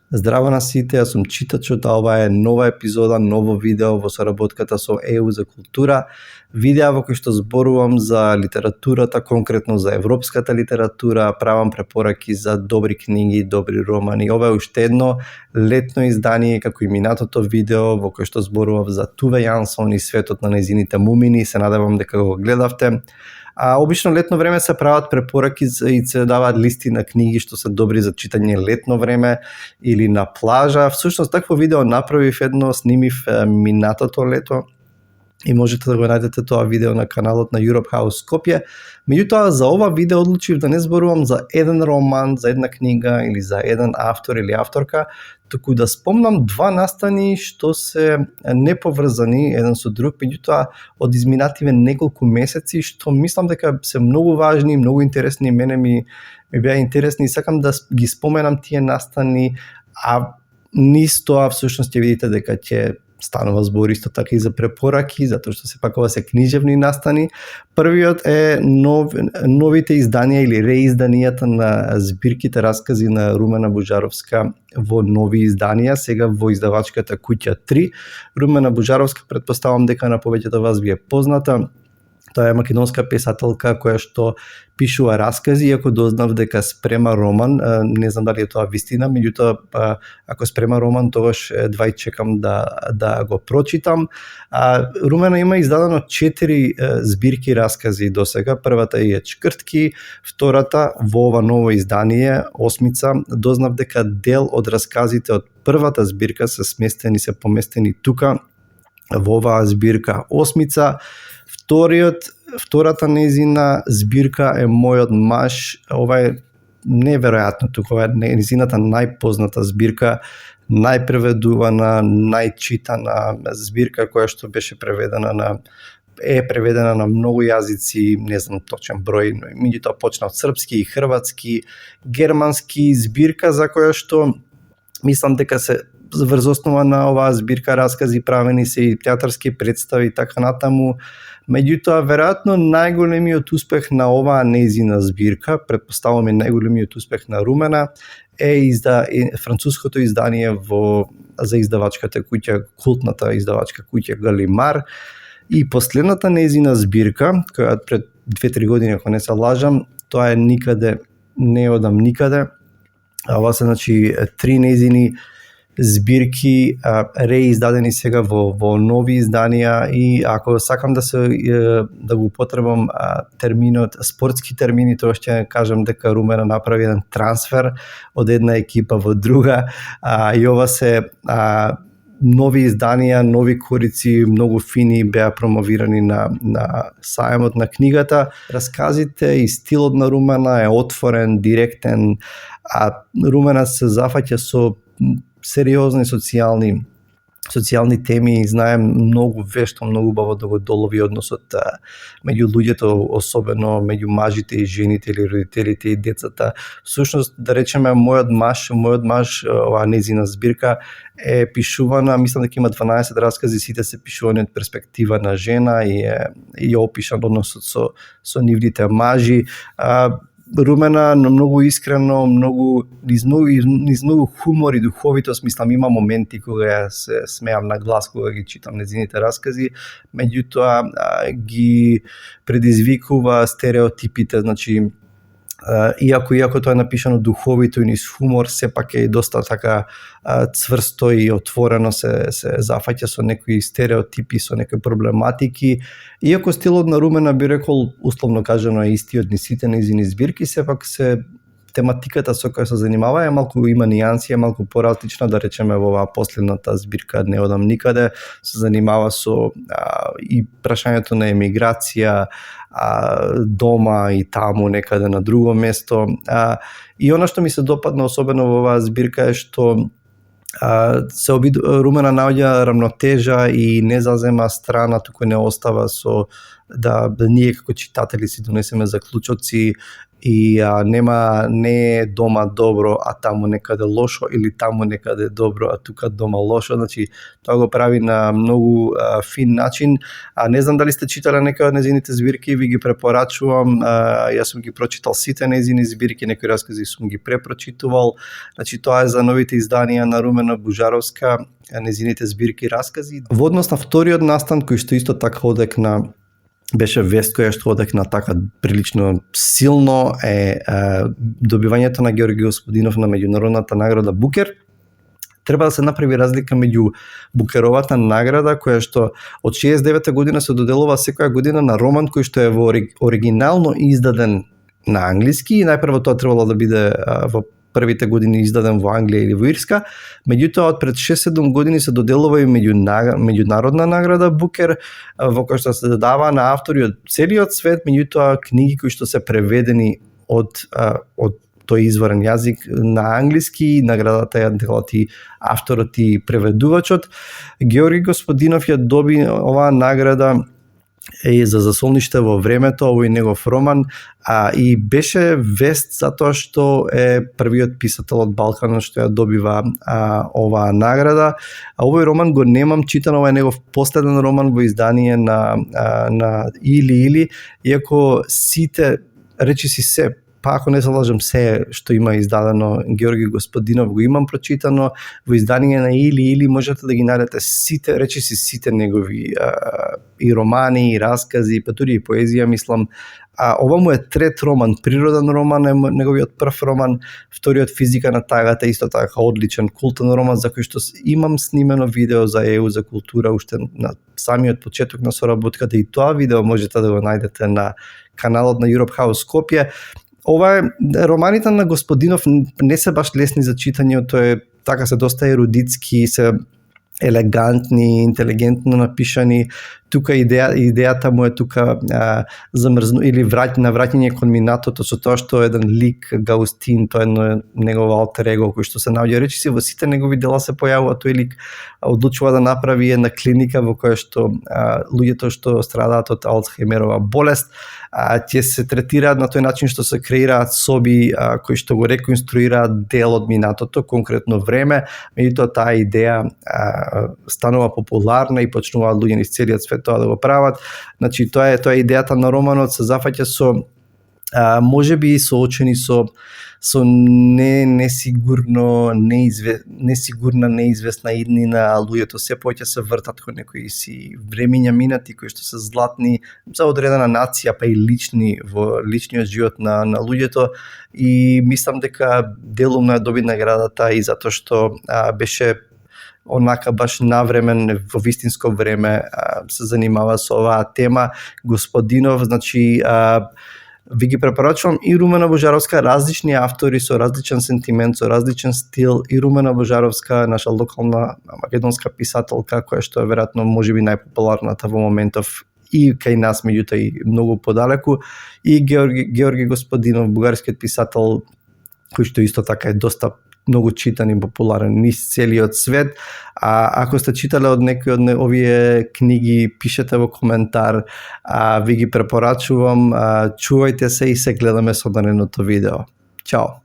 Здраво на сите, јас сум читачот, а ова е нова епизода, ново видео во соработката со ЕУ за култура. Видеа во кои што зборувам за литературата, конкретно за европската литература, правам препораки за добри книги, добри романи. Ова е уште едно летно издание, како и минатото видео во кој што зборував за Туве Јансон и светот на нејзините мумини. Се надевам дека го гледавте. Обично летно време се прават препораки и се даваат листи на книги што се добри за читање летно време или на плажа. Всушност такво видео направив едно, снимив минатото лето и можете да го најдете тоа видео на каналот на Europe House Skopje. Меѓутоа за ова видео одлучив да не зборувам за еден роман, за една книга или за еден автор или авторка, туку да спомнам два настани што се неповрзани еден со друг, меѓутоа од изминативе неколку месеци, што мислам дека се многу важни, многу интересни, мене ми беа интересни и сакам да ги споменам тие настани, а низ тоа всушност ќе видите дека ќе станува збор исто така и за препораки, затоа што сепак ова се книжевни настани. Првиот е новите изданија или реизданијата на збирките раскази на Румена Божаровска во нови изданија, сега во издавачката Куќа 3. Румена Божаровска, претпоставам дека на повеќето вас ви е позната. Тоа е македонска писателка која што пишува раскази, иако дознав дека спрема роман, не знам дали е тоа вистина, меѓутоа ако спрема роман, тогаш едва и чекам да го прочитам. Румена има издадено 4 збирки раскази досега. Првата е Чкртки, втората во ова ново издание, Осмица, дознав дека дел од расказите од првата збирка се поместени тука во оваа збирка Осмица. Втората нејзина збирка е Мојот маж. Ова е неверојатно, тука ова е нејзината најпозната збирка, најпреведувана, најчитана збирка која што беше преведена на многу јазици, не знам точен број, но меѓутоа почна од српски, хрватски, германски, збирка за која што мислам дека се врз основа на оваа збирка раскази правени се и театарски представи и така натаму. Меѓутоа, веројатно најголемиот успех на оваа нејзина збирка, претпоставувам најголемиот успех на Румена, е француското издание за издавачката куќа, култната издавачка куќа Галимар. И последната нејзина збирка, која пред 2-3 години, ако не се лажам, тоа е Никаде не одам никаде. Ова се 3 нејзини збирки реиздадени сега во нови изданија, и ако сакам да го употребам терминот, спортски термини, тоа ќе кажам дека Румена направи еден трансфер од една екипа во друга, и ова се нови изданија, нови корици, многу фини, беа промовирани на сајмот на книгата. Расказите и стилот на Румена е отворен, директен, Румена се зафаќа со сериозни социјални теми, и знаем многу вешто, многу убаво да го долови односот меѓу луѓето, особено меѓу мажите и жените или родителите и децата. Всушност, да речеме, Мојот маж, оваа нејзина збирка е пишувана, мислам дека има 12 раскази, сите се пишувани од перспектива на жена и е опишан односот со нивните мажи. Румена многу искрено, низ многу хумор и духовитост, мислам, има моменти кога се смеам на глас кога ги читам нејзините раскази, меѓутоа ги предизвикува стереотипите, иако тоа е напишано духовито и низ хумор, сепак е доста така цврсто и отворено, се зафаќа со некои стереотипи, со некои проблематики. Иако стилот на Румена, би рекол, условно кажано, е истиот низ сите нејзини збирки, сепак тематиката со која се занимава е малку, има нијанси, е малку поразлична, да речеме во оваа последната збирка Не одам никаде, се занимава со и прашањето на емиграција, дома и таму некаде на друго место. И она што ми се допадна особено во оваа збирка е што Румена наоѓа рамнотежа и не зазема страна, туку не остава со да ние како читатели си донесеме заклучоци и не е дома добро, а таму некаде лошо, или таму некаде добро, а тука дома лошо. Значи, тоа го прави на многу фин начин. Не знам дали сте читале некои од незините збирки, ви ги препорачувам. Јас сум ги прочитал сите незини збирки, некои раскази сум ги препрочитувал. Значи, тоа е за новите изданија на Румена Божаровска, незините збирки раскази. Во однос на вториот настан, кој што исто така одекна, беше вест која што одекна така прилично силно, е добивањето на Георги Господинов на меѓународната награда Букер. Треба да се направи разлика меѓу Букеровата награда, која што од 69 година се доделува секоја година на роман кој што е во оригинално издаден на англиски, и најпрво тоа требало да биде во првите години издаден во Англија или во Ирска. Меѓутоа, од пред 6-7 години се доделува и меѓународна награда Букер, во која што се дадава на автори од целиот свет, меѓутоа книги кои што се преведени од тој изворен јазик на англиски. Наградата ја делат и авторот и преведувачот. Георги Господинов ја доби оваа награда за засолниште во времето, овој негов роман, и беше вест затоа што е првиот писател од Балканот што ја добива оваа награда. Овој роман го немам читан, ова е негов последен роман во издание на Или, иако сите, речиси се, па ако не се лажам, се што има издадено Георги Господинов го имам прочитано во издание на Или, можете да ги најдете сите, речиси сите негови и романи, и раскази, па дури и поезија, мислам. Ова му е трет роман, природен роман е неговиот прв роман, вториот Физика на тагата, исто така одличен култен роман за кој што имам снимено видео за ЕУ за култура уште на самиот почеток на соработката, и тоа видео можете да го најдете на каналот на Europe House Скопје. Романите на Господинов не се баш лесни за читање, тоа е така, се доста ерудитски, се елегантни, интелигентно напишани. Тука идејата му е тука или навраќање кон минатото, со тоа што еден лик Гаустин, тоа е негова алтер его кој што се наоѓа речиси во сите негови дела се појавува. Тој лик одлучува да направи една клиника во која што луѓето што страдаат од Алцхаймерова болест ќе се третираат на тој начин што се креираат соби кои што го реконструираат дел од минатото, конкретно време. Меѓутоа таа идеја станува популарна и почнуваат луѓе низ целиот свет тоа да го прават. Значи тоа е идејата на романот, се зафаќа со можеби соочени со несигурна, неизвестна иднина, луѓето се повеќе се вртат кон некои си времиња минати кои што се златни за одредена нација, па и лични во личниот живот на луѓето, и мислам дека делумно ја доби наградата и затоа што беше онака баш навремен, во вистинско време се занимава со оваа тема. Господинов, значи ви ги препорачувам и Румена Божаровска, различни автори со различен сентимент, со различен стил, и Румена Божаровска, наша локална македонска писателка, која што е веројатно можеби најпопуларната во моментов и кај нас, меѓутоа и многу подалеку, и Георги Господинов, бугарскиот писател, кој што исто така е доста многу читан и популарен низ целиот свет. Ако сте читале од некои од овие книги, пишете во коментар, ви ги препорачувам, чувајте се и се гледаме со наредното видео. Чао!